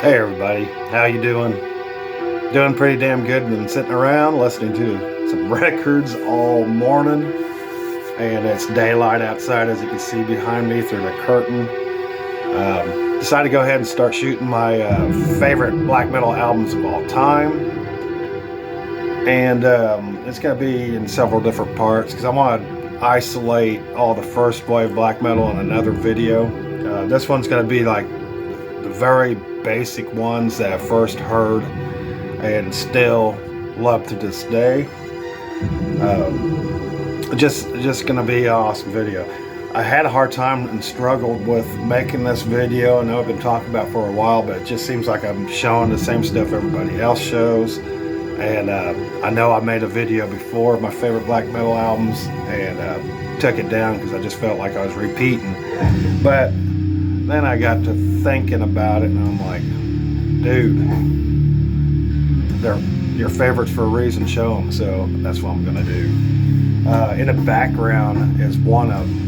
Hey everybody, how you doing? Doing pretty damn good. Been sitting around listening to some records all morning, and it's daylight outside, as you can see behind me through the curtain. Decided to go ahead and start shooting my favorite black metal albums of all time, and it's going to be in several different parts because I want to isolate all the first wave black metal in another video. This one's going to be like the very basic ones that I first heard and still love to this day. Just gonna be an awesome video. I had a hard time and struggled with making this video. I know I've been talking about it for a while, but it just seems like I'm showing the same stuff everybody else shows. And I know I made a video before of my favorite black metal albums and took it down because I just felt like I was repeating. But then I got to thinking about it, and I'm like, dude, they're your favorites for a reason, show them. So that's what I'm gonna do. In the background is one of them.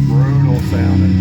Brutal sounding.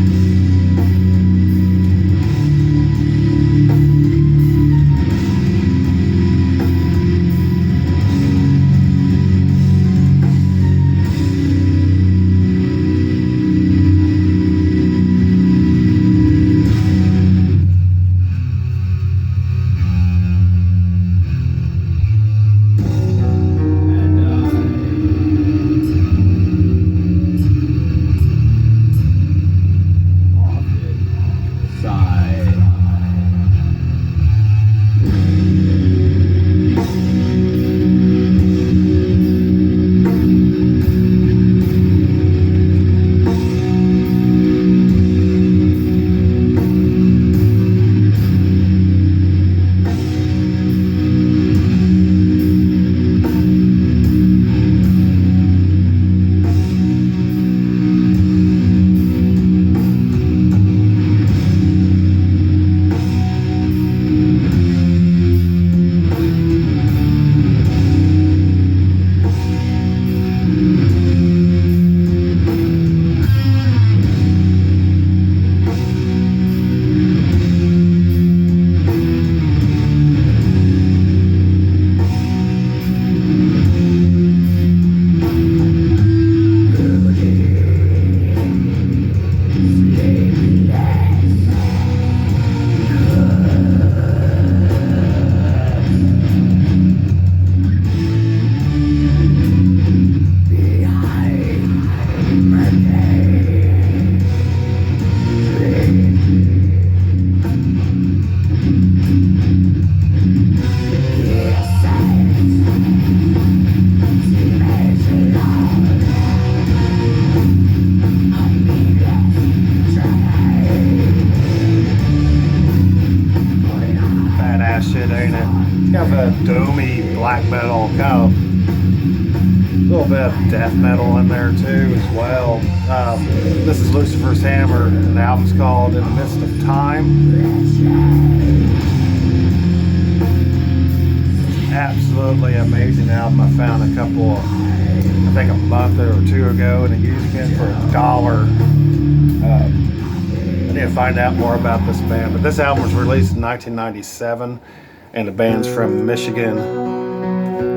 Shit, ain't it? It's kind of a doomy black metal, kind of a little bit of death metal in there too as well. This is Lucifer's Hammer, and the album's called In the Midst of Time. Absolutely amazing album. I found a couple, I think a month or two ago in a used bin for $1. I need to find out more about this band, but this album was released in 1997, and the band's from Michigan.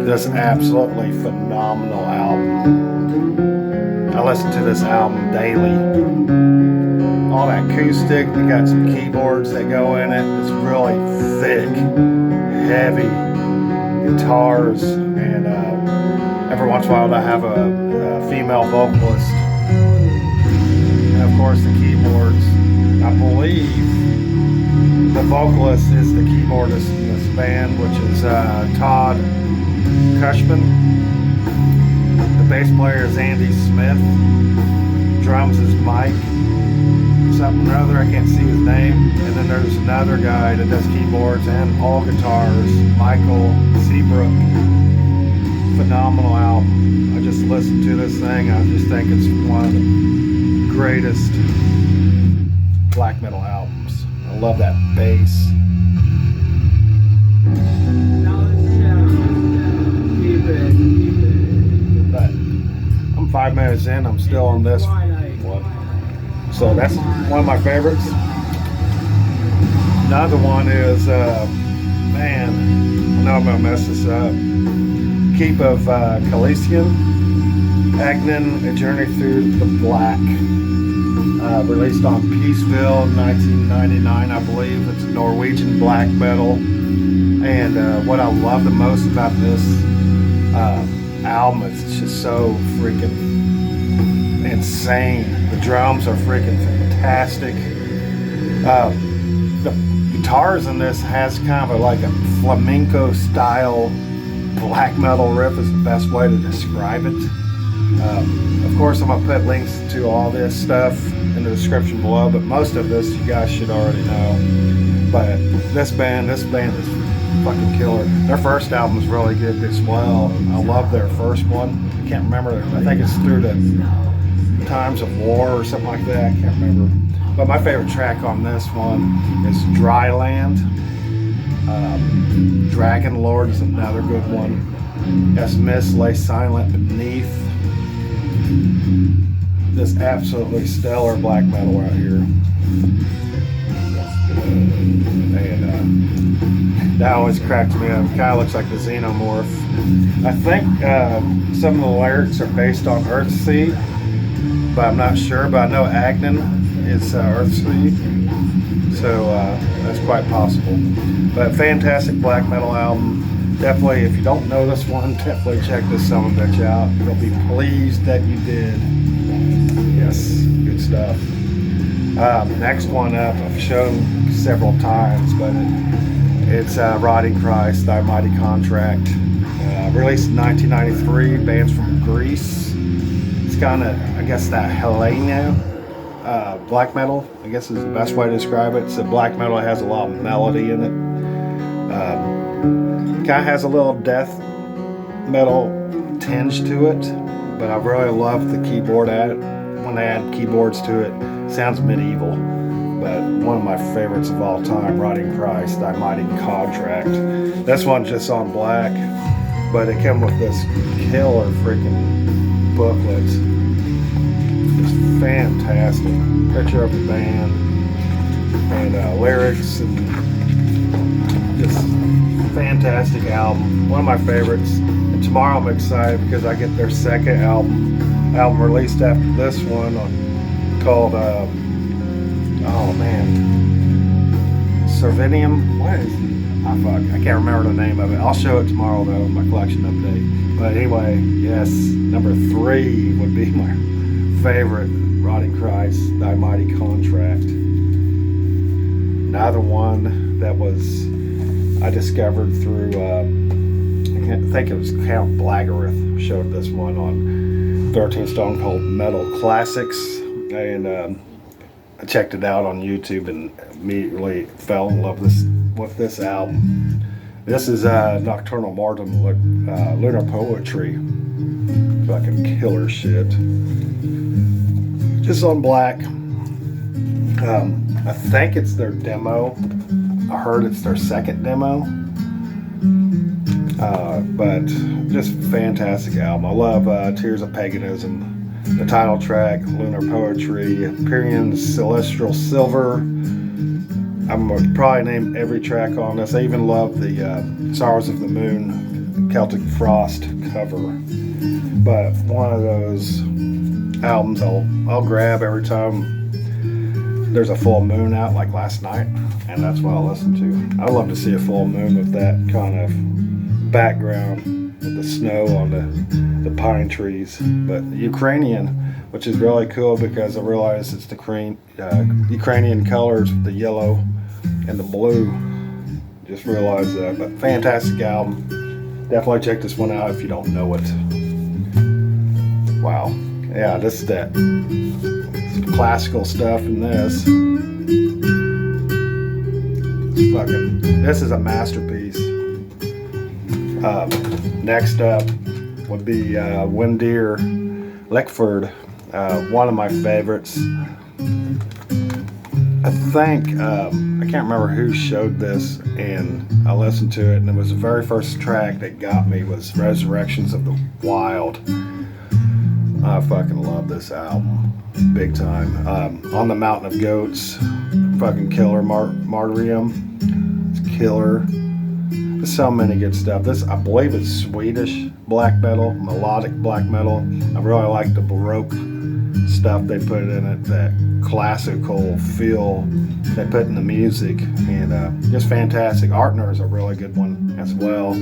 This absolutely phenomenal album. I listen to this album daily. All that acoustic, they got some keyboards that go in it. It's really thick, heavy guitars, and every once in a while I have a female vocalist, and of course the keyboards. I believe the vocalist is the keyboardist in this band, which is Todd Cushman. The bass player is Andy Smith. Drums is Mike something or other, I can't see his name. And then there's another guy that does keyboards and all guitars, Michael Seabrook. Phenomenal album. I just listen to this thing. I just think it's one of the greatest black metal albums. I love that bass. But I'm 5 minutes in, I'm still on this one. So that's one of my favorites. Another one is, man, I know I'm gonna mess this up. Keep of Calician, Agnen, A Journey Through the Black. Released on Peaceville in 1999, I believe. It's Norwegian black metal. And what I love the most about this album is it's just so freaking insane. The drums are freaking fantastic. The guitars in this has kind of like a flamenco style black metal riff is the best way to describe it. Of course, I'm gonna put links to all this stuff in the description below, but most of this you guys should already know. But this band is fucking killer. Their first album is really good as well. I love their first one. I can't remember. I think it's Through the Times of War or something like that. I can't remember. But my favorite track on this one is Dry Land. Dragon Lord is another good one. As Mist Lay Silent Beneath. This absolutely stellar black metal right here. And that always cracks me up. Kind of looks like the Xenomorph. I think some of the lyrics are based on Earthsea, but I'm not sure. But I know Agnen is Earthsea, so that's quite possible. But fantastic black metal album. Definitely, if you don't know this one, definitely check this son of a bitch out. You'll be pleased that you did. Yes, good stuff. Next one up, I've shown several times, but it's Rotting Christ, Thy Mighty Contract. Released in 1993, bands from Greece. It's kind of, I guess, that Helena black metal, I guess is the best way to describe it. It's a black metal that has a lot of melody in it. Kind of has a little death metal tinge to it, but I really love the keyboard when they add keyboards to it. Sounds medieval, but one of my favorites of all time, Rotting Christ, Thy Mighty Contract. This one's just on black, but it came with this killer freaking booklet. Just fantastic. Picture of the band and lyrics and just fantastic album. One of my favorites. And tomorrow I'm excited because I get their second album released after this one called oh man, Servinium. What is it? Oh fuck, I can't remember the name of it. I'll show it tomorrow though in my collection update. But anyway, yes, number 3 would be my favorite, Rotting Christ, Thy Mighty Contract. Another one that was I discovered through I think it was Count Blaggerith showed this one on 13 Stone Cold Metal Classics, and I checked it out on YouTube and immediately fell in love with this album. This is Nocturnal Mortem, Lunar Poetry. Fucking killer shit. Just on black. I think it's their demo. I heard it's their second demo. But just fantastic album. I love Tears of Paganism. The title track, Lunar Poetry, Empyrean Celestial Silver. I'm going to probably name every track on this. I even love the Sorrows of the Moon, Celtic Frost cover. But one of those albums I'll grab every time there's a full moon out, like last night, and that's what I'll listen to. I love to see a full moon with that kind of background with the snow on the pine trees. But Ukrainian, which is really cool because I realize it's the Ukrainian colors, the yellow and the blue. Just realized that. But fantastic album. Definitely check this one out if you don't know it. Wow. Yeah, this is that classical stuff in this. This is a masterpiece. Next up would be Windeer Lickford, one of my favorites. I think, I can't remember who showed this, and I listened to it, and it was the very first track that got me was Resurrections of the Wild. I fucking love this album, big time. On the Mountain of Goats, fucking killer. Martyrium, it's killer. There's so many good stuff. This, I believe, is Swedish black metal, melodic black metal. I really like the Baroque stuff they put in it, that classical feel they put in the music, and just fantastic. Artner is a really good one as well,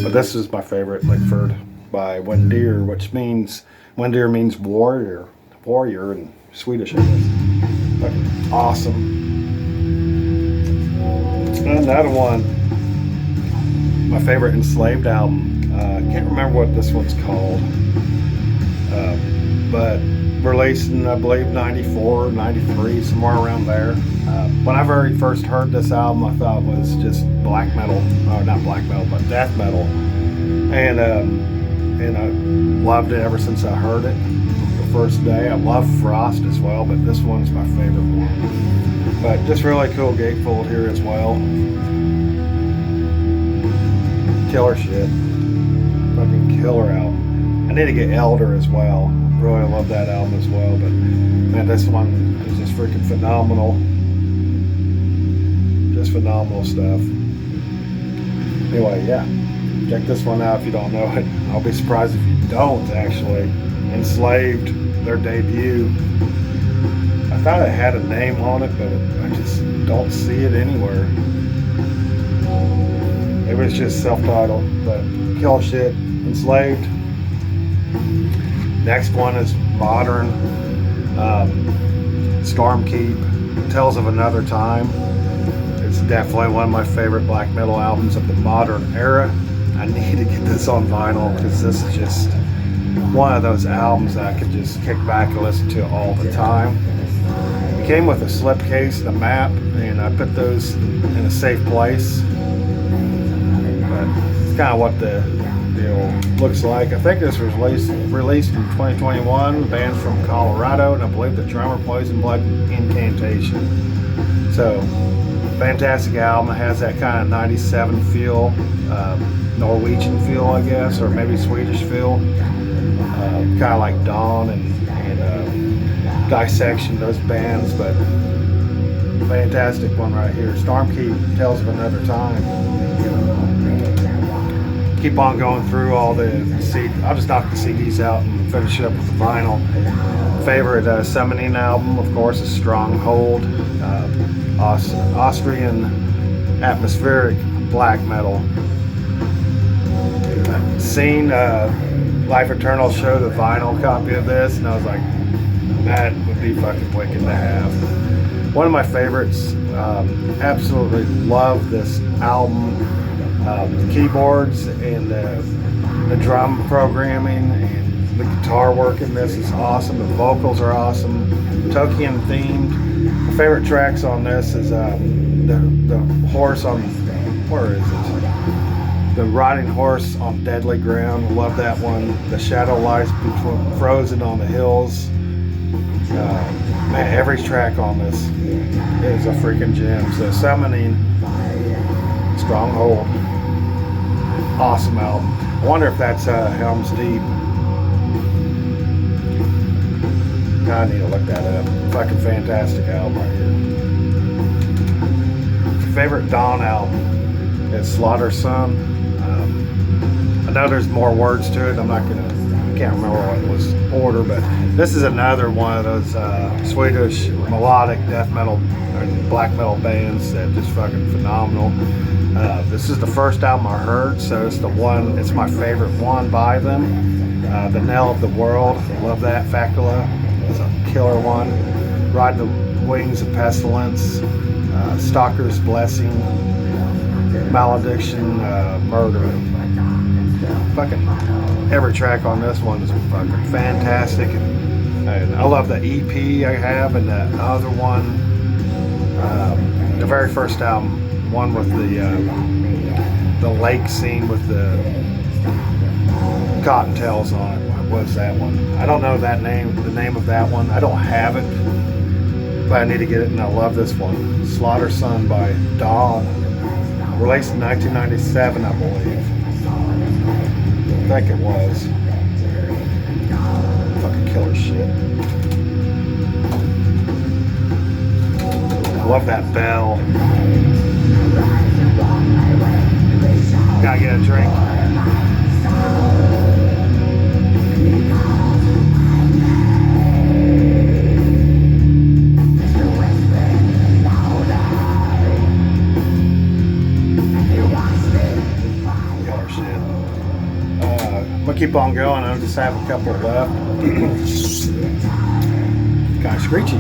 but this is my favorite, Lickford by Windeer, which means, Windeer means warrior in Swedish, I guess. Fucking awesome. Another one, my favorite Enslaved album. Can't remember what this one's called, but released in, I believe, 94, 93, somewhere around there. When I very first heard this album, I thought it was just black metal, not black metal, but death metal, and I loved it ever since I heard it the first day. I love Frost as well, but this one's my favorite one. But just really cool gatefold here as well. Killer shit. Fucking killer album. I need to get Elder as well. Really love that album as well, but man, this one is just freaking phenomenal. Just phenomenal stuff. Anyway, yeah, check this one out if you don't know it. I'll be surprised if you don't, actually. Enslaved, their debut. I thought it had a name on it, but I just don't see it anywhere. It was just self-titled, but kill shit. Enslaved. Next one is modern, Stormkeep, Tales of Another Time. It's definitely one of my favorite black metal albums of the modern era. I need to get this on vinyl because this is just one of those albums that I could just kick back and listen to all the time. It came with a slipcase and a map, and I put those in a safe place. But it's kind of what the deal looks like. I think this was released in 2021. The band's from Colorado, and I believe the drummer plays in Blood Incantation. So, fantastic album. It has that kind of 97 feel, Norwegian feel, I guess, or maybe Swedish feel. Kind of like Dawn and Dissection, those bands, but fantastic one right here. Stormkeep, Tales of Another Time. Keep on going through all the CDs. I'll just knock the CDs out and finish it up with the vinyl. Favorite Summoning album, of course, is Stronghold. Austrian atmospheric black metal. Seen Life Eternal show the vinyl copy of this, and I was like, that would be fucking wicked to have. One of my favorites. Absolutely love this album. The keyboards and the drum programming and the guitar work in this is awesome. The vocals are awesome. Tolkien themed. My favorite tracks on this is the horse on, where is it? The riding horse on Deadly Ground. Love that one. The shadow lies between frozen on the hills. Man, every track on this is a freaking gem. So Summoning, Stronghold. Awesome album. I wonder if that's Helm's Deep. I need to look that up. Fucking fantastic album right here. Favorite Dawn album is Slaughter Son. I know there's more words to it. I can't remember what was order, but this is another one of those Swedish melodic death metal or black metal bands that just fucking phenomenal. This is the first album I heard, so it's my favorite one by them. The Knell of the World, love that. Facula is a killer one. Ride the Wings of Pestilence, Stalker's Blessing, Malediction, Murder. Fucking every track on this one is fucking fantastic, and I love the EP I have, and the other one, the very first album, one with the lake scene with the Cottontails on it. What was that one? I don't know that name, the name of that one. I don't have it, but I need to get it, and I love this one. Slaughter Son by Dawn. Released in 1997, I believe. I think it was. Fucking killer shit. I love that bell. Gotta get a drink. I'm gonna keep on going. I'll just have a couple left. Kind of screechy.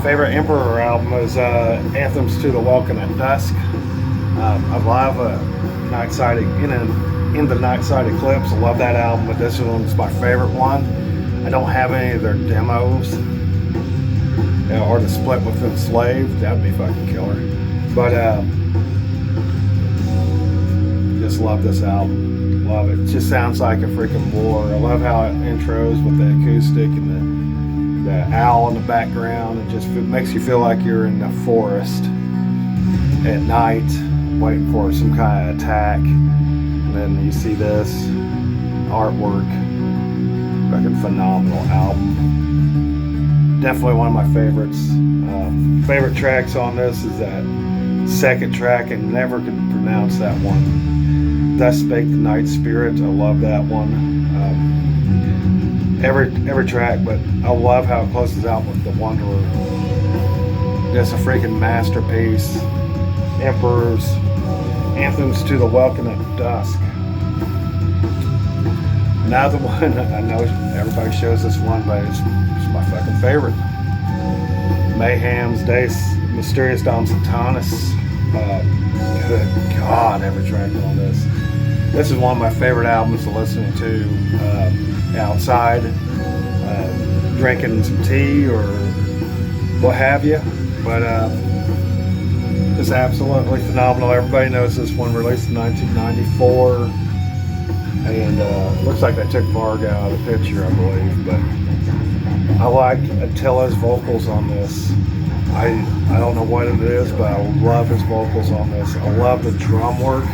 Favorite Emperor album is Anthems to the Welcome at Dusk. I love Nightside in the Nightside Eclipse. I love that album, but this one's my favorite one. I don't have any of their demos, or the split with Enslaved. That'd be fucking killer. But just love this album. Love it. It just sounds like a freaking war. I love how it intros with the acoustic and the owl in the background. It just makes you feel like you're in the forest at night waiting for some kind of attack. And then you see this artwork. Fucking phenomenal album. Definitely one of my favorites. Favorite tracks on this is that second track, and never could pronounce that one. Thus Spake the Night Spirit. I love that one. Every track, but I love how it closes out with The Wanderer. Just a freaking masterpiece. Emperors. Anthems to the Welcome at Dusk. Another one, I know everybody shows this one, but it's my fucking favorite. Mayhem's Deus Mysterious Dom Satanas. Good God, every track on this. This is one of my favorite albums to listen to outside, drinking some tea or what have you. But it's absolutely phenomenal. Everybody knows this one, released in 1994. And looks like they took Varg out of the picture, I believe. But I like Attila's vocals on this. I don't know what it is, but I love his vocals on this. I love the drum work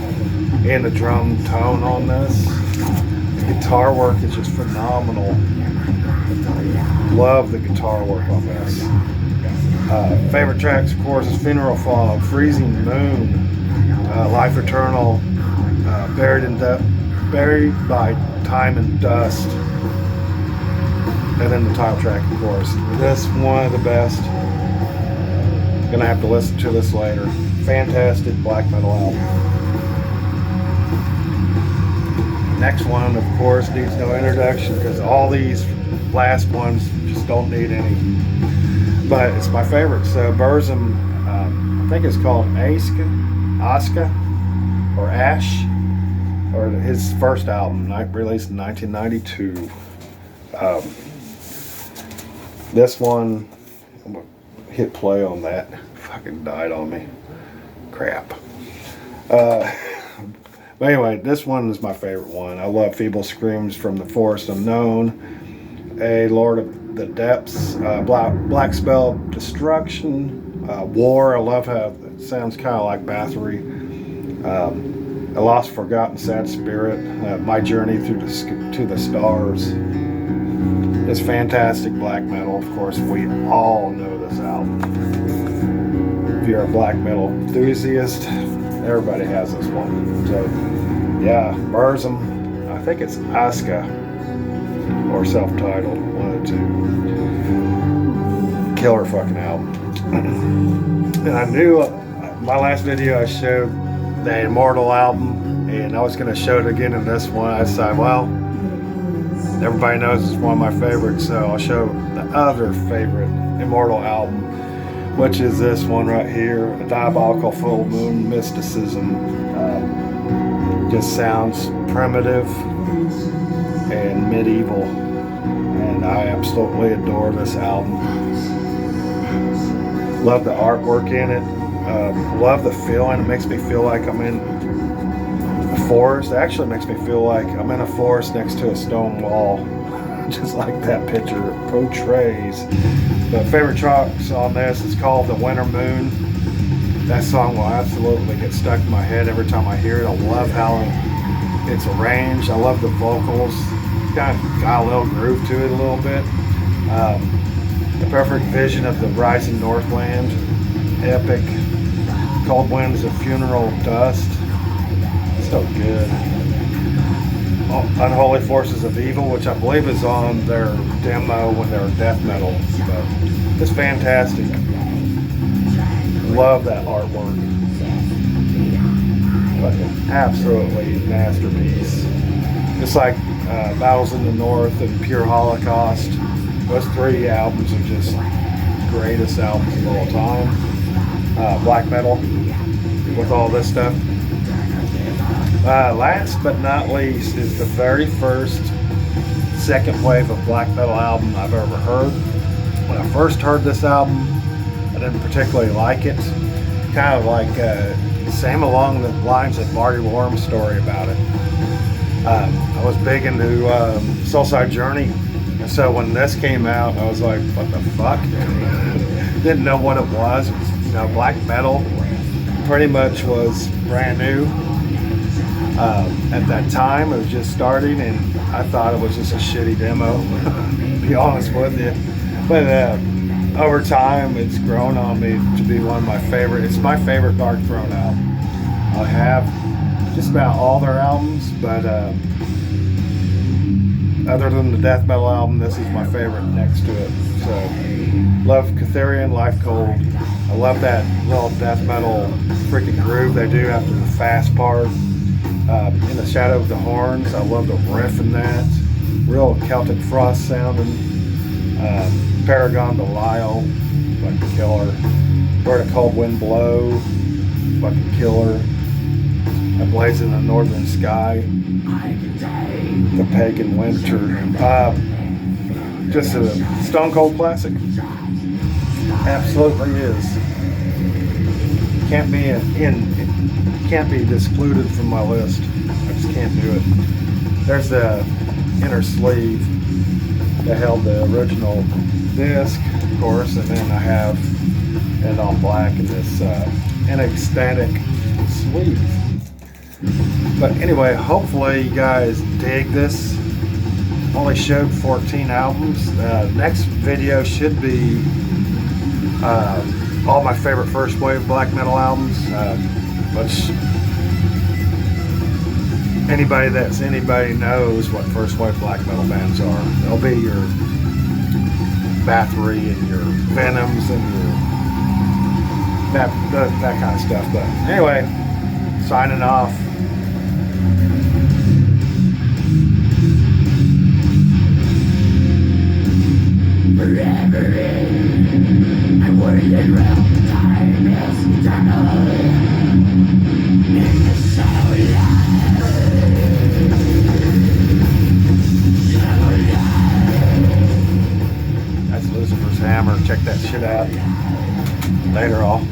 and the drum tone on this. The guitar work is just phenomenal. Love the guitar work on this. Favorite tracks, of course, is Funeral Fog, Freezing Moon, Life Eternal, Buried by Time and Dust, and then the title track, of course. This is one of the best. Gonna have to listen to this later. Fantastic black metal album. Next one, of course, needs no introduction because all these last ones just don't need any. But it's my favorite. So Burzum, I think it's called Aska, or Ash, or his first album, released in 1992. This one, I'm gonna hit play on that. Fucking died on me. Crap. But anyway, this one is my favorite one. I love Feeble Screams from the Forest Unknown, A Lord of the Depths, Black Spell Destruction, War. I love how it sounds kind of like Bathory. A Lost Forgotten Sad Spirit, My Journey to the Stars. It's fantastic black metal. Of course, we all know this album. If you're a black metal enthusiast, everybody has this one. So, yeah, Burzum, I think it's Aska, or self-titled, one of the two. Killer fucking album. And I knew, my last video I showed the Immortal album, and I was going to show it again in this one. I decided, well, everybody knows it's one of my favorites, so I'll show the other favorite Immortal album, which is this one right here, A Diabolical Full Moon Mysticism. Just sounds primitive and medieval, and I absolutely adore this album. Love the artwork in it. Love the feeling. It makes me feel like I'm in a forest. It actually makes me feel like I'm in a forest next to a stone wall, just like that picture portrays. The favorite tracks on this is called The Winter Moon. That song will absolutely get stuck in my head every time I hear it. I love how it's arranged. I love the vocals. Kind of got a little groove to it a little bit. The perfect vision of the rising Northland. Epic. Cold winds of funeral dust. So good. Unholy Forces of Evil, which I believe is on their demo when they were death metal. But it's fantastic. Love that artwork. Like an absolutely masterpiece. Just like Battles in the North and Pure Holocaust. Those three albums are just greatest albums of all time. Black metal with all this stuff. Last but not least is the very first second wave of black metal album I've ever heard. When I first heard this album, I didn't particularly like it. Kind of like same along the lines of Marty Worm's story about it. I was big into Soulside Journey, and so when this came out, I was like, what the fuck? Didn't know what it was. It was, black metal pretty much was brand new. At that time, it was just starting, and I thought it was just a shitty demo, to be honest with you. But over time, it's grown on me to be one of my favorite. It's my favorite Dark Throne album. I have just about all their albums, but other than the death metal album, this is my favorite next to it. So, love Catherian Life Cold. I love that little death metal freaking groove they do after the fast part. In the Shadow of the Horns, I love the riff in that. Real Celtic Frost sounding. Paragon Belial, fucking killer. Where the Cold Wind Blow, fucking killer. A Blaze in the Northern Sky, The Pagan Winter. Just a stone cold classic. Absolutely is. Can't be excluded from my list. I just can't do it. There's the inner sleeve that held the original disc, of course, and then I have it on black in this ecstatic sleeve. But anyway, hopefully you guys dig this. Only showed 14 albums. Next video should be all my favorite first wave black metal albums. Which anybody knows what first wave black metal bands are. They'll be your Bathory and your Venoms and your that kind of stuff. But anyway, signing off. Forever I worry that round time is eternal in the soul. That's Lucifer's Hammer. Check that shit out. Later all.